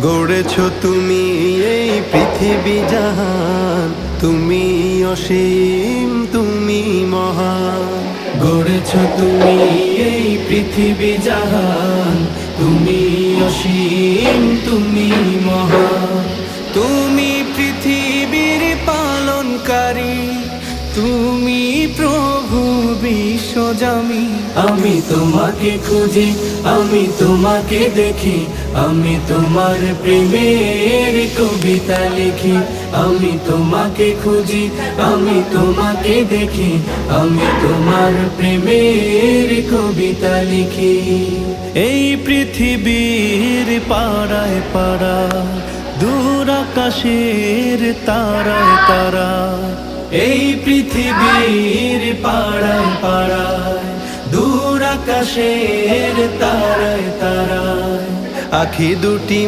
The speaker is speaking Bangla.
গড়েছ তুমি এই পৃথিবী জাহান, তুমি অসীম তুমি মহান। গড়েছ তুমি এই পৃথিবী জাহান, তুমি অসীম তুমি মহান। তুমি পৃথিবীর পালনকারী, তুমি প্রভু বিশ্বজামি। আমি তোমাকে খুঁজি, আমি তোমাকে দেখি, আমি তোমার প্রেমের কবিতা লিখি। আমি তোমাকে খুঁজি, আমি তোমাকে দেখি, আমি তোমার প্রেমের কবিতা লিখি। এই পৃথিবীর পাড়ায় পাড়ায়, দূর আকাশের তারায় তারায়, এই পৃথিবীর পাড়ায় পাড়ায়, দূর আকাশের তারায় তারায়, আখি দুটি